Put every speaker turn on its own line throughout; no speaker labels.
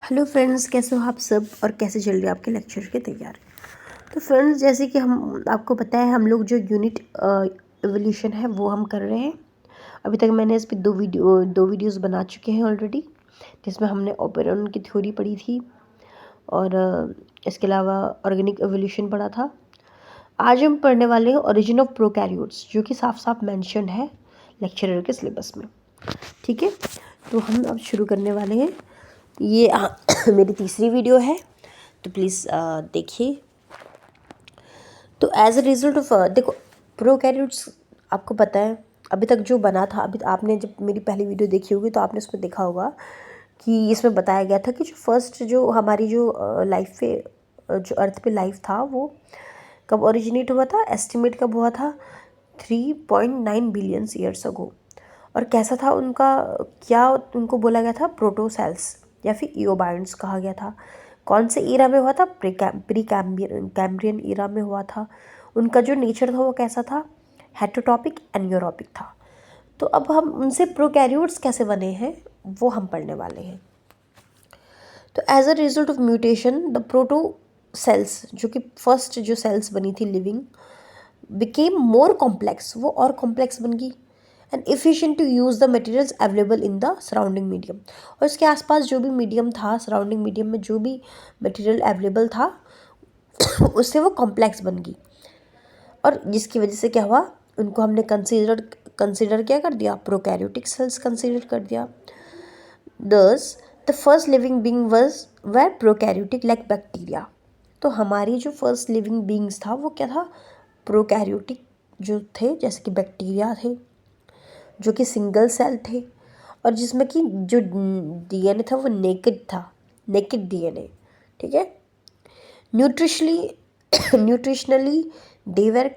Hello friends, कैसे हो आप सब और कैसे चल रही है आपके लेक्चर की तैयारी। तो फ्रेंड्स, जैसे कि हम आपको पता है हम लोग जो यूनिट एवोल्यूशन है वो हम कर रहे हैं। अभी तक मैंने इस पर दो वीडियोस बना चुके हैं ऑलरेडी, जिसमें हमने ओपेरॉन की थ्योरी पढ़ी थी और इसके अलावा ऑर्गेनिक एवोल्यूशन पढ़ा था। आज हम पढ़ने वाले हैं ओरिजिन ऑफ प्रोकैरियोट्स, जो कि साफ साफ मेंशन है लेक्चरर के सिलेबस में। ठीक है, तो हम अब शुरू करने वाले हैं। ये मेरी तीसरी वीडियो है, तो प्लीज़ देखिए। तो एज अ रिजल्ट ऑफ देखो, प्रोकैरियोट्स आपको पता है अभी तक जो बना था। अभी आपने जब मेरी पहली वीडियो देखी होगी तो आपने उसमें देखा होगा कि इसमें बताया गया था कि जो फर्स्ट जो हमारी जो लाइफ पे जो अर्थ पे लाइफ था वो कब ओरिजिनेट हुआ था, एस्टिमेट कब हुआ था, 3.9 बिलियन ईयर्स अगो। और कैसा था उनका, क्या उनको बोला गया था, प्रोटोसेल्स या फिर इयोबायंट्स कहा गया था। कौन से ईरा में हुआ था, प्री कैम्ब्रियन ईरा में हुआ था। उनका जो नेचर था वो कैसा था, हेटरोटॉपिक एनियोरोबिक था। तो अब हम उनसे प्रोकैरियोट्स कैसे बने हैं वो हम पढ़ने वाले हैं। तो as a result of mutation the proto cells, जो कि फर्स्ट जो सेल्स बनी थी लिविंग, बिकेम मोर कॉम्प्लेक्स, वो और कॉम्प्लेक्स बन गई, and efficient to use the materials available in the surrounding medium. और इसके आसपास जो भी मीडियम था, सराउंडिंग मीडियम में जो भी मटेरियल अवेलेबल था उससे वो कॉम्प्लेक्स बन गई। और जिसकी वजह से क्या हुआ, उनको हमने कंसिडर क्या कर दिया, प्रोकैरियोटिक सेल्स कंसिडर कर दिया। Thus the first living being was were prokaryotic like bacteria. तो हमारी जो फर्स्ट लिविंग बींग्स था वो क्या था, प्रोकैरियोटिक जो थे, जैसे कि बैक्टीरिया थे जो कि सिंगल सेल थे, और जिसमें कि जो डीएनए था वो नेकेड था, नेकेड डीएनए। ठीक है, nutritionally they were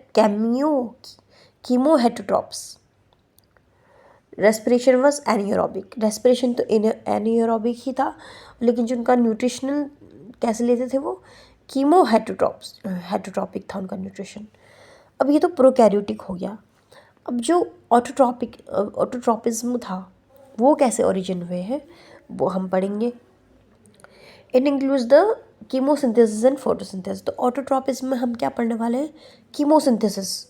chemo heterotrophs. Respiration was anaerobic, respiration तो एनियोरोबिक ही था, लेकिन जो उनका न्यूट्रिशनल कैसे लेते थे वो कीमो हेटरोट्रॉपिक था उनका न्यूट्रिशन। अब ये तो प्रोकैरियोटिक हो गया। अब जो ऑटोट्रॉपिज्म था वो कैसे ओरिजिन हुए हैं वो हम पढ़ेंगे। It includes the chemosynthesis and photosynthesis. तो ऑटोट्रॉपिज्म में हम क्या पढ़ने वाले हैं, कीमोसिंथेसिस,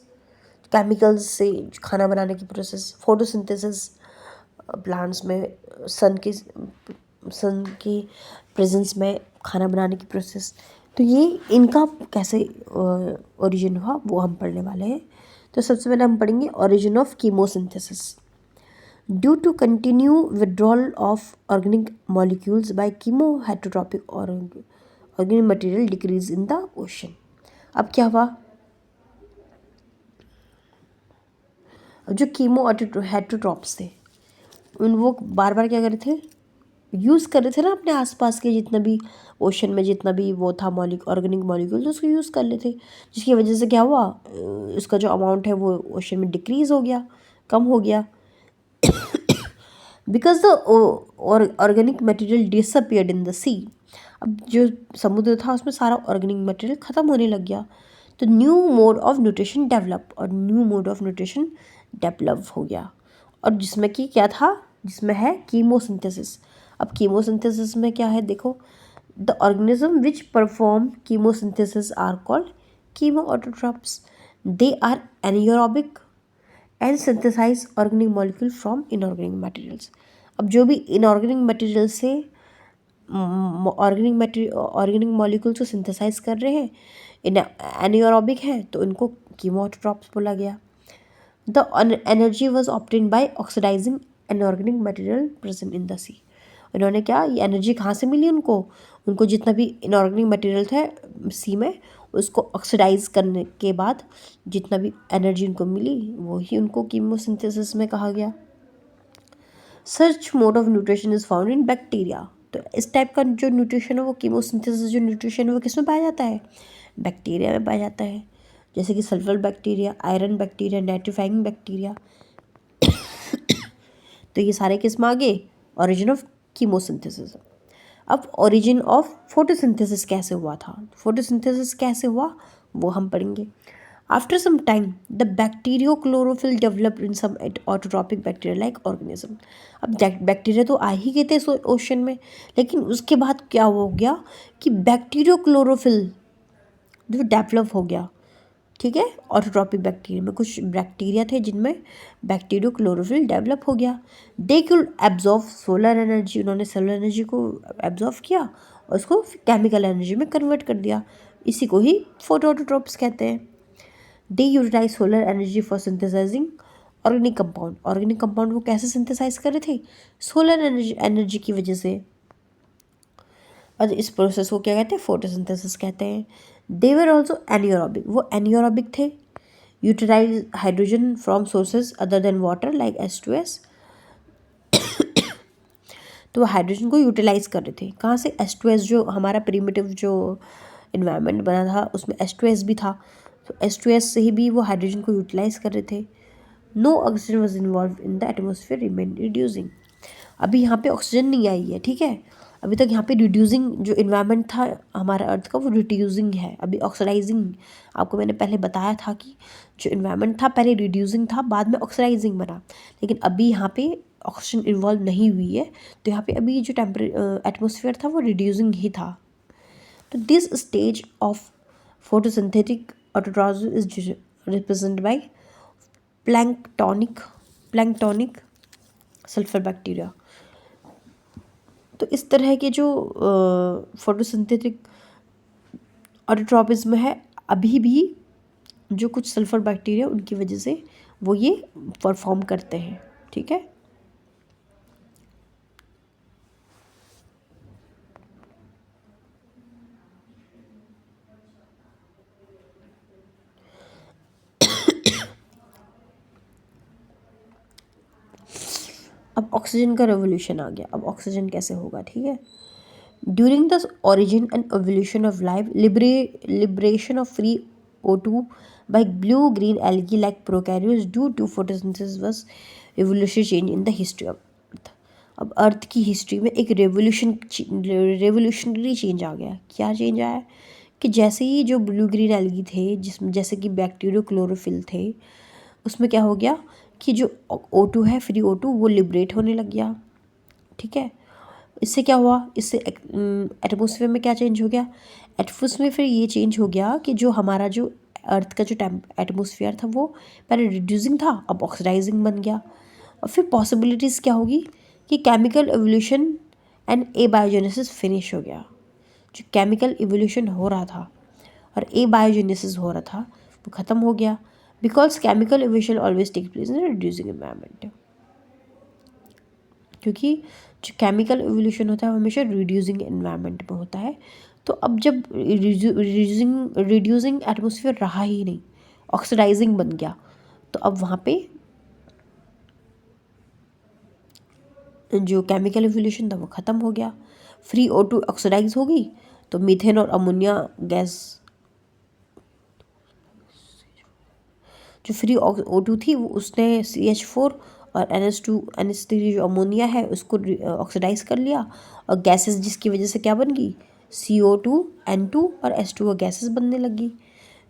केमिकल्स से खाना बनाने की प्रोसेस। फोटोसिंथेसिस, प्लांट्स में सन की प्रेजेंस में खाना बनाने की प्रोसेस। तो ये इनका कैसे ओरिजिन हुआ वो हम पढ़ने वाले हैं। तो सबसे पहले हम पढ़ेंगे origin of chemosynthesis. Due to continue withdrawal of organic molecules by chemo heterotrophic organic material decrease in the ocean. अब क्या हुआ, अब जो कीमो हेटरोट्रॉप्स थे उन वो बार बार क्या कर रहे थे, यूज़ कर रहे थे ना अपने आसपास के जितना भी ओशन में जितना भी वो था ऑर्गेनिक मॉलिक्यूल, तो उसको यूज़ कर लेते, जिसकी वजह से क्या हुआ, इसका जो अमाउंट है वो ओशन में डिक्रीज़ हो गया, कम हो गया। Because the organic material disappeared in the sea. अब जो समुद्र था उसमें सारा ऑर्गेनिक मटेरियल ख़त्म होने लग गया, तो new mode of nutrition develop, और new mode of nutrition develop हो गया, और जिसमें कि क्या था, जिसमें है कीमोसिंथेसिस। अब कीमोसिंथेसिस में क्या है देखो, the organism which perform chemosynthesis are called chemo autotrophs. They are anaerobic and synthesize organic molecule from inorganic materials. अब जो भी इनऑर्गेनिक मटेरियल से ऑर्गेनिक मॉलिक्यूल को सिंथेसाइज कर रहे हैं, एनियोरोबिक है, तो इनको कीमो ऑटोट्रॉप्स बोला गया। The energy was obtained by oxidizing inorganic material present in the sea. इन्होंने क्या, ये एनर्जी कहाँ से मिली उनको, उनको जितना भी इनऑर्गेनिक मटेरियल था सी में उसको ऑक्सीडाइज करने के बाद जितना भी एनर्जी उनको मिली वो ही उनको कीमोसिंथेसिस में कहा गया। Such mode of nutrition is found in bacteria. तो इस टाइप का जो न्यूट्रिशन है वो कीमोसिंथेसिस जो न्यूट्रिशन है वो किस में पाया जाता है, बैक्टीरिया में पाया जाता है, जैसे कि sulphur bacteria, iron bacteria, nitrifying bacteria. तो ये सारे किस में आ गए, ओरिजिन ऑफ कीमोसिंथेसिस। अब ओरिजिन ऑफ फोटोसिंथेसिस कैसे हुआ था, फोटोसिंथेसिस कैसे हुआ वो हम पढ़ेंगे। After some time the bacteriochlorophyll developed in some autotrophic bacteria like organism. अब बैक्टीरिया तो आ ही गए थे ओशन में, लेकिन उसके बाद क्या हो गया कि बैक्टीरियोक्लोरोफिल जो डेवलप हो गया, ठीक है। ऑटोट्रॉपिक बैक्टीरिया में कुछ बैक्टीरिया थे जिनमें बैक्टीरियोक्लोरोफिल डेवलप हो गया। They could absorb solar energy, उन्होंने सोलर एनर्जी को एब्जॉर्ब किया और उसको केमिकल एनर्जी में कन्वर्ट कर दिया। इसी को ही फोटोऑटोट्रॉप्स कहते हैं। They utilize solar energy for synthesizing organic compound. Organic compound वो कैसे सिंथेसाइज कर रहे थे? सोलर एनर्जी की वजह से। और इस प्रोसेस को क्या कहते हैं? फोटोसिंथेसिस कहते हैं। दे वर ऑल्सो एनियोरोबिक, वो एनियोरोबिक थे। Utilise hydrogen from sources other than water like H2S। तो वो हाइड्रोजन को यूटिलाइज कर रहे थे। कहाँ से? H2S, जो हमारा प्रिमिटिव जो इन्वायरमेंट बना था उसमें H2S भी था, तो H2S से ही भी वो हाइड्रोजन को यूटिलाइज कर रहे थे। No oxygen was involve in the atmosphere remain reducing. अभी यहाँ पे ऑक्सीजन नहीं आई है, ठीक है। अभी तक यहाँ पे रिड्यूसिंग जो इन्वायरमेंट था हमारा अर्थ का वो रिड्यूसिंग है, अभी ऑक्सीडाइजिंग। आपको मैंने पहले बताया था कि जो इन्वायरमेंट था पहले रिड्यूसिंग था, बाद में ऑक्सीडाइजिंग बना, लेकिन अभी यहाँ पे ऑक्सीजन इन्वॉल्व नहीं हुई है, तो यहाँ पे अभी जो एटमोसफियर था वो रिड्यूसिंग ही था। तो this stage of photosynthetic autotrophism is represented by planktonic sulphur bacteria. तो इस तरह के जो फोटोसिंथेटिक ऑटोट्रॉपिज्म है, अभी भी जो कुछ सल्फर बैक्टीरिया उनकी वजह से वो ये परफॉर्म करते हैं, ठीक है। अब ऑक्सीजन का रेवोल्यूशन आ गया। अब ऑक्सीजन कैसे होगा, ठीक है। During the origin and evolution of life, liberation of free O2 by blue green algae like prokaryotes due to photosynthesis was revolutionary change in the history of Earth। अब अर्थ की history में एक रेवोल्यूशनरी चेंज आ गया। क्या change आया कि जैसे ही जो ब्लू ग्रीन एल्गी थे, जिसमें जैसे कि बैक्टीरियो क्लोरोफिल थे, उसमें क्या हो गया कि जो O2 है, फ्री O2, वो लिबरेट होने लग गया, ठीक है। इससे क्या हुआ? इससे एटमोसफेयर में क्या चेंज हो गया? एटमोसफेयर में फिर ये चेंज हो गया कि जो हमारा जो अर्थ का जो एटमोसफियर था वो पहले रिड्यूसिंग था, अब ऑक्सीडाइजिंग बन गया। और फिर पॉसिबिलिटीज़ क्या होगी कि केमिकल एवोल्यूशन एंड एबायोजेनेसिस फिनिश हो गया। जो केमिकल एवोल्यूशन हो रहा था और एबायोजेनेसिस हो रहा था वो ख़त्म हो गया, because chemical evolution always take place in reducing environment. क्योंकि जो केमिकल एवोल्यूशन होता है वो हमेशा रिड्यूसिंग एनवायरनमेंट में होता है। तो अब जब रिड्यूसिंग एटमोसफियर रहा ही नहीं, ऑक्सीडाइजिंग बन गया, तो अब वहाँ पे जो केमिकल एवोल्यूशन था वो ख़त्म हो गया। फ्री O2 ऑक्सीडाइज होगी तो मीथेन और अमोनिया गैस, जो फ्री O2 थी वो उसने CH4 और NH3 जो अमोनिया है उसको ऑक्सीडाइज कर लिया, और गैसेस जिसकी वजह से क्या बन गई? CO2, N2 और H2O गैसेस बनने लगी।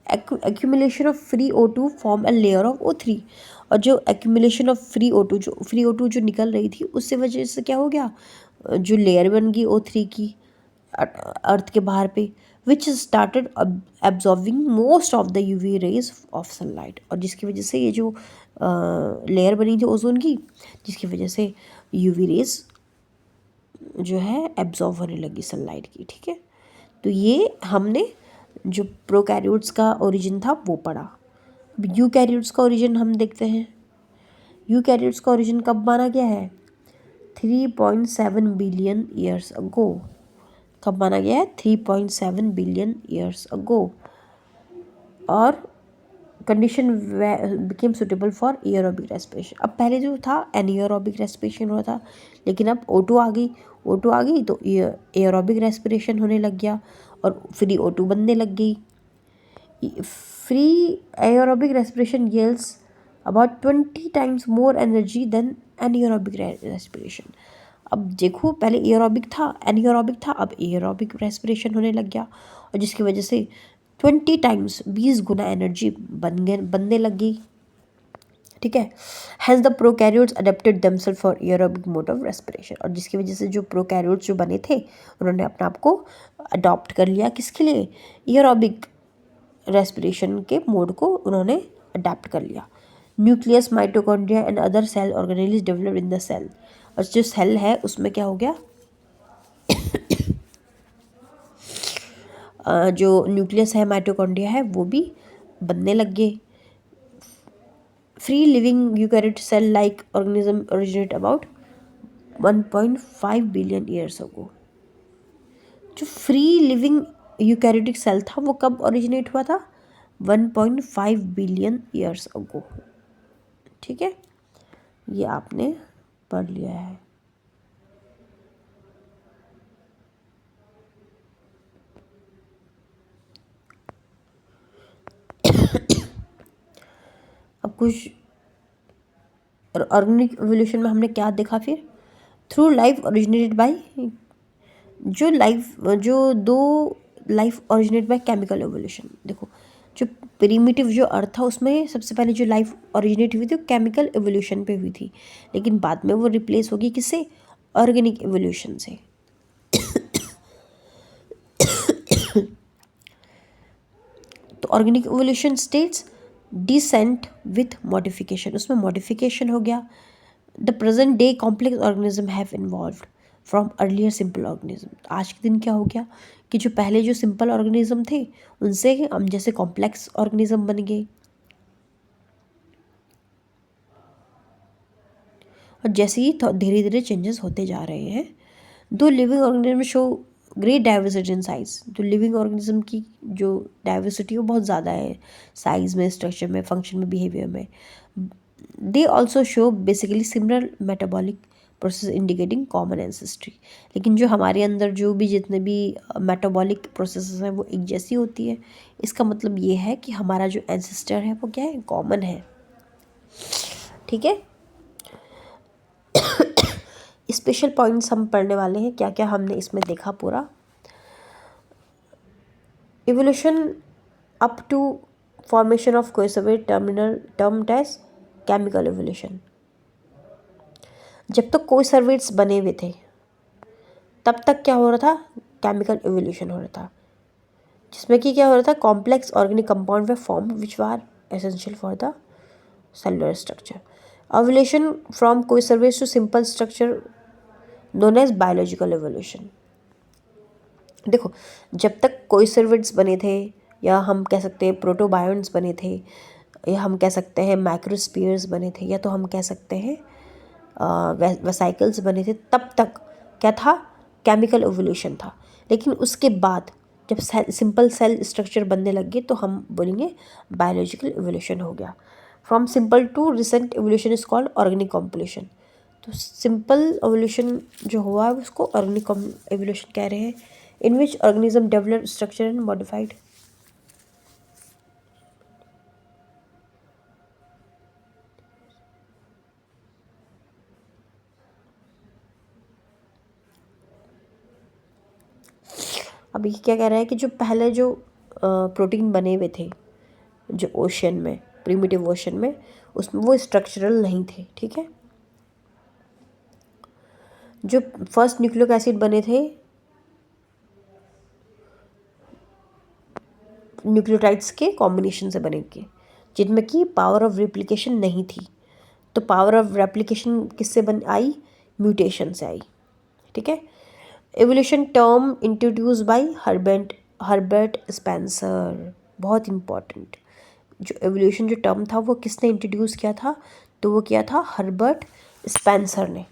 Accumulation of free O2 form a layer of O3। और जो एक्यूमुलेशन ऑफ फ्री O2 जो निकल रही थी उससे वजह से क्या हो गया? जो लेयर बन गई O3 की अर्थ के बाहर पे, which started absorbing most of the UV rays of sunlight. और जिसकी वजह से ये जो लेयर बनी थी ओजोन की, जिसकी वजह से UV रेज जो है एब्जॉर्ब होने लगी सनलाइट की, ठीक है। तो ये हमने जो प्रोकैरियोट्स का ओरिजिन था वो पढ़ा। अब यूकैरियोट्स का ओरिजिन हम देखते हैं। यूकैरियोट्स का ओरिजिन कब माना गया है? 3.7 बिलियन ईयर्स अगो। कब माना गया है? 3.7 बिलियन ईयर्स अगो। और condition became suitable for aerobic respiration. अब पहले जो था एनियरोबिक रेस्पिरेशन हो रहा था, लेकिन अब O2 आ गई तो एयरोबिक रेस्पिरेशन होने लग गया और फ्री O2 बनने लग गई। Free aerobic respiration yields about 20 times more energy than anaerobic respiration. अब देखो पहले एयरोबिक था, अब एयरोबिक रेस्पिरेशन होने लग गया, और जिसकी वजह से 20 टाइम्स 20 गुना एनर्जी बनने लगी, ठीक है। Hence the prokaryotes adapted themselves for aerobic mode of respiration, और जिसकी वजह से जो प्रोकैरियोट्स जो बने थे उन्होंने अपने आप को अडॉप्ट कर लिया, किसके लिए, एरोबिक रेस्पिरेशन के मोड को उन्होंने अडेप्ट कर लिया। Nucleus, mitochondria and other cell organelles developed in the cell, और जो सेल है उसमें क्या हो गया, जो न्यूक्लियस है, माइटोकॉन्ड्रिया है, वो भी बनने लग गए। Free living eukaryote cell like organism originate about 1.5 billion years ago. जो फ्री लिविंग यूकैरियोटिक सेल था वो कब ओरिजिनेट हुआ था, 1.5 बिलियन ईयर्स अगो, ठीक है। ये आपने पढ़ लिया है। अब कुछ ऑर्गेनिक एवोल्यूशन में हमने क्या देखा फिर, थ्रू लाइफ ओरिजिनेटेड बाय, जो दो life originate by chemical evolution. देखो जो प्रिमिटिव जो अर्थ था उसमें सबसे पहले जो लाइफ ओरिजिनेट हुई थी वो केमिकल एवोल्यूशन पे हुई थी, लेकिन बाद में वो रिप्लेस होगी किससे, ऑर्गेनिक एवोल्यूशन से। तो organic evolution states descent with modification, उसमें मॉडिफिकेशन हो गया। The present day complex organism have involved from earlier simple organism. आज के दिन क्या हो गया कि जो पहले जो सिंपल ऑर्गेनिज्म थे उनसे हम जैसे कॉम्प्लेक्स ऑर्गेनिज्म बन गए, और जैसे ही धीरे धीरे चेंजेस होते जा रहे हैं। दो living organism show great diversity in size, तो लिविंग ऑर्गेनिज्म की जो डाइवर्सिटी वो बहुत ज़्यादा है, साइज में, स्ट्रक्चर में, फंक्शन में, बिहेवियर में। They also show basically similar metabolic process indicating common ancestry, लेकिन जो हमारे अंदर जो भी जितने भी मेटाबॉलिक प्रोसेसेस हैं वो एक जैसी होती है। इसका मतलब ये है कि हमारा जो एंसेस्टर है वो क्या है, कॉमन है, ठीक है। स्पेशल पॉइंट्स हम पढ़ने वाले हैं, क्या क्या हमने इसमें देखा पूरा। Evolution up to formation of coacervate terminal termed as chemical evolution. जब तक कोएसोवेट्स बने हुए थे तब तक क्या हो रहा था, केमिकल इवोल्यूशन हो रहा था, जिसमें कि क्या हो रहा था, कॉम्प्लेक्स ऑर्गेनिक कंपाउंड वे form which are essential for the cellular structure. Evolution from coacervates to simple structure known as biological evolution. देखो जब तक कोएसोवेट्स बने थे, या हम कह सकते हैं प्रोटोबायोन्ट्स बने थे, या हम कह सकते हैं माइक्रोस्फीयर्स बने थे, या तो हम कह सकते हैं वेसाइकल्स बने थे, तब तक क्या था, केमिकल एवोल्यूशन था। लेकिन उसके बाद जब सिंपल सेल स्ट्रक्चर बनने लग गए तो हम बोलेंगे बायोलॉजिकल एवोल्यूशन हो गया। From simple to recent evolution is called organic composition. तो सिंपल एवोल्यूशन जो हुआ है उसको ऑर्गेनिक एवोल्यूशन कह रहे हैं, in which organism develop structure and modified. अभी क्या कह रहा है कि जो पहले जो प्रोटीन बने हुए थे जो ओशन में, प्रिमिटिव ओशन में, उसमें वो स्ट्रक्चरल नहीं थे, ठीक है। जो फर्स्ट न्यूक्लिक एसिड बने थे न्यूक्लियोटाइड्स के कॉम्बिनेशन से बने के, जिनमें कि पावर ऑफ रेप्लिकेशन नहीं थी। तो पावर ऑफ रेप्लिकेशन किससे बन आई, म्यूटेशन से आई, ठीक है। Evolution term introduce by Herbert Spencer, बहुत इंपॉर्टेंट। जो एवोल्यूशन जो टर्म था वो किसने इंट्रोड्यूस किया था, तो वो किया था हर्बर्ट स्पेंसर ने।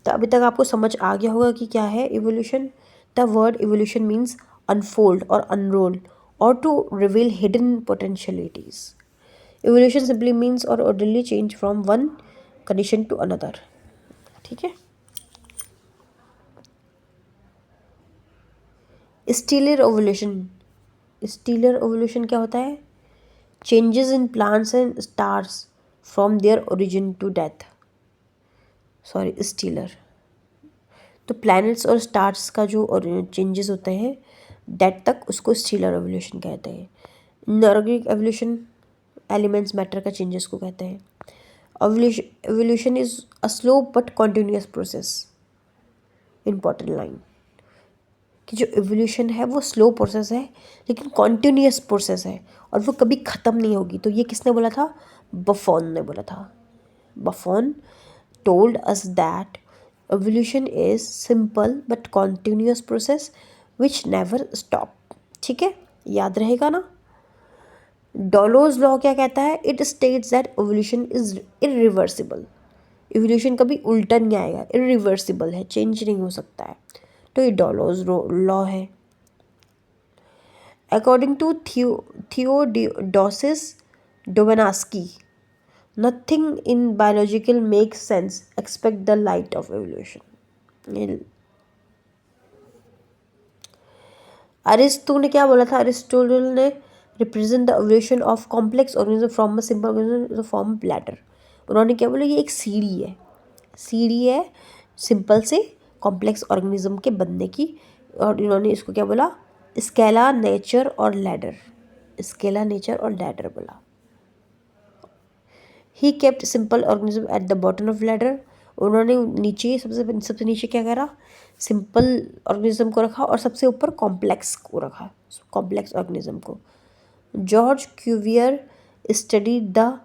तो अभी तक आपको समझ आ गया होगा कि क्या है evolution. The word evolution means unfold or unroll or to reveal hidden potentialities. Evolution simply means और orderly change from one condition to another, ठीक है। स्टीलर ओवोल्यूशन, स्टीलर ओवोल्यूशन क्या होता है, changes in plants and stars from their origin to death. Sorry, stellar. तो planets और stars का जो चेंजेस होते हैं डेथ तक उसको स्टीलर एवोल्यूशन कहते हैं। इनऑर्गेनिक एवोल्यूशन एलिमेंट्स मैटर का चेंजेस को कहते हैं। Evolution is a slow but continuous process. Important line कि जो एवोल्यूशन है वो स्लो प्रोसेस है लेकिन कॉन्टिन्यूस प्रोसेस है और वो कभी ख़त्म नहीं होगी। तो ये किसने बोला था? बफॉन ने बोला था। बफॉन told us that evolution is simple but continuous process which never stop। ठीक है, याद रहेगा ना। डॉलोज लॉ क्या कहता है? It states that evolution is irreversible. Evolution कभी उल्टा नहीं आएगा, इरिवर्सिबल है, चेंज नहीं हो सकता है। तो ये डॉलोज लॉ है। According to Theodosius Dobzhansky, nothing in biological makes sense except the light of evolution। Aristo ने क्या बोला था? अरिस्टोटल ने represent the evolution of complex organism from a simple organism form bladder. उन्होंने क्या बोला? ये एक सीढ़ी है, सीढ़ी है सिंपल से कॉम्प्लेक्स ऑर्गेनिज्म के बनने की। और इन्होंने इसको क्या बोला? स्केला, नेचर और लैडर। स्केला, नेचर और लैडर बोला। He kept simple organism at the bottom of ladder. उन्होंने नीचे सबसे नीचे क्या करा? सिंपल ऑर्गेनिज्म को रखा और सबसे ऊपर कॉम्प्लेक्स को रखा, कॉम्प्लेक्स ऑर्गेनिज्म को। George Cuvier study the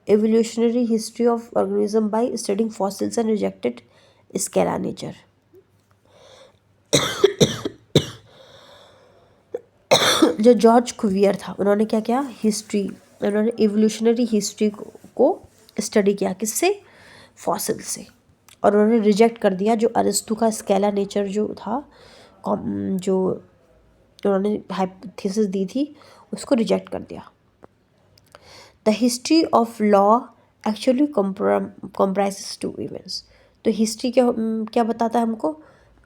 evolutionary history of organism by studying fossils and rejected scala nature. जो जॉर्ज क्यूवियर था उन्होंने क्या किया? हिस्ट्री, उन्होंने एवोल्यूशनरी हिस्ट्री को स्टडी किया। किससे? फॉसिल से। और उन्होंने रिजेक्ट कर दिया जो अरिस्टो का स्केला नेचर जो था, जो उन्होंने हाइपोथेसिस दी थी, उसको रिजेक्ट कर दिया। The history of law actually comprises two events. तो हिस्ट्री क्या बताता है हमको?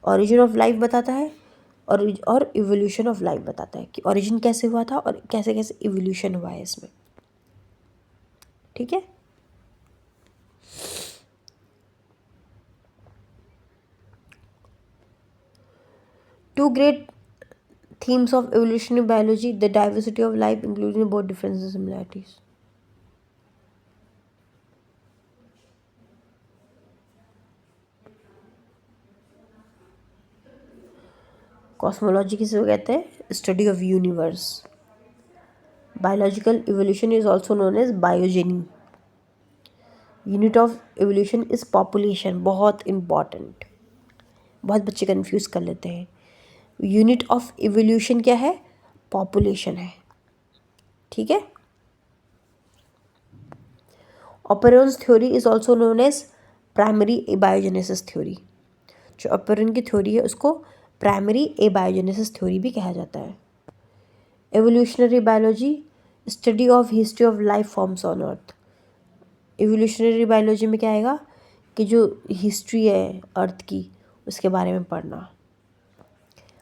ओरिजिन ऑफ लाइफ बताता है और इवोल्यूशन ऑफ लाइफ बताता है कि ओरिजिन कैसे हुआ था और कैसे कैसे इवोल्यूशन हुआ है इसमें। ठीक है। Two great themes of evolutionary biology: the diversity of life, including both differences and similarities. Cosmology किसे कहते हैं? Study of universe. Biological evolution is also known as biogeny. Unit of evolution is population. बहुत important, बहुत बच्चे confuse कर लेते हैं। Unit of evolution क्या है? पॉपुलेशन है। ठीक है। Oparin's theory is also known as primary abiogenesis theory. जो ऑपरेन की थ्योरी है उसको प्राइमरी एबायोजेनेसिस थ्योरी भी कहा जाता है। Evolutionary biology, study of history of life forms on earth. Evolutionary biology में क्या आएगा कि जो हिस्ट्री है अर्थ की उसके बारे में पढ़ना।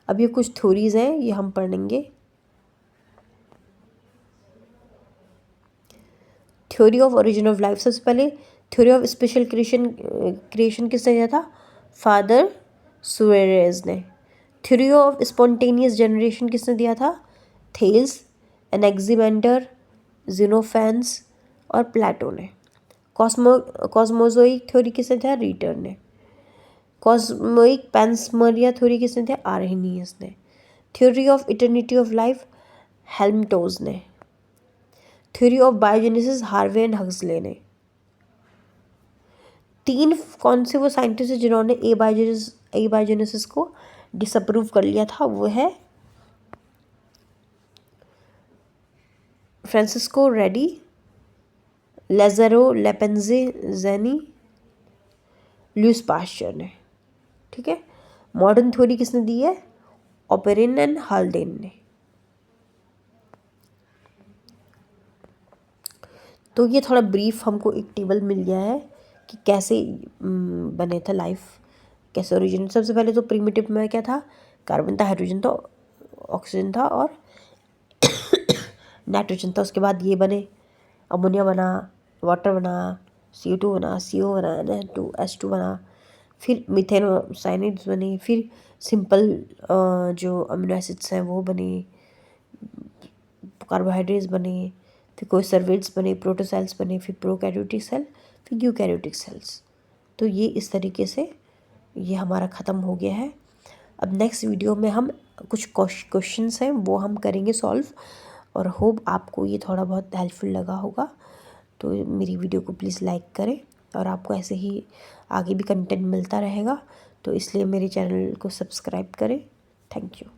अब ये कुछ थ्योरीज हैं, ये हम पढ़ेंगे। Theory of origin of life. सबसे पहले थ्योरी ऑफ स्पेशल क्रिएशन किसने दिया था? फादर सुएरेज ने। थ्योरी ऑफ स्पॉन्टेनियस जनरेशन किसने दिया था? थेल्स, एनेक्सिमेंडर, जिनोफेंस और प्लेटो ने। कॉस्मोजोइक थ्योरी किसने दिया? रीटर ने। कॉस्मोइक पैंसमरिया थ्योरी किसने दिया? आर्हेनियस ने। Theory of eternity of life Helmholtz ने। Theory of biogenesis Harvey and Huxley ने। तीन कौन से वो साइंटिस्ट हैं जिन्होंने ए बायोजेनेसिस को डिसअप्रूव कर लिया था? वो है Francisco Redi, Lazzaro Spallanzani, Louis Pasteur ने। ठीक है। मॉडर्न थ्योरी किसने दी है? ऑपरेन एंड हाल्डेन ने। तो ये थोड़ा ब्रीफ हमको एक टेबल मिल गया है कि कैसे बने था लाइफ, कैसे ओरिजिन। सबसे पहले तो प्रीमिटिव में क्या था? कार्बन था, हाइड्रोजन था, ऑक्सीजन था और नाइट्रोजन था। उसके बाद ये बने, अमोनिया बना, वाटर बना, CO2 बना, CO बना, N2 H2 बना। फिर मिथेनोसाइनिड्स बने, फिर सिंपल जो अमीनो एसिड्स हैं वो बने, कार्बोहाइड्रेट्स बने, फिर कोसर्वेट्स बने, प्रोटोसेल्स बने, फिर प्रोकैरियोटिक सेल, फिर यूकैरियोटिक सेल्स। तो ये इस तरीके से ये हमारा ख़त्म हो गया है। अब नेक्स्ट वीडियो में हम कुछ क्वेश्चंस हैं वो हम करेंगे सॉल्व, और होप आपको ये थोड़ा बहुत हेल्पफुल लगा होगा। तो मेरी वीडियो को प्लीज़ लाइक करें, और आपको ऐसे ही आगे भी कंटेंट मिलता रहेगा, तो इसलिए मेरे चैनल को सब्सक्राइब करें। Thank you.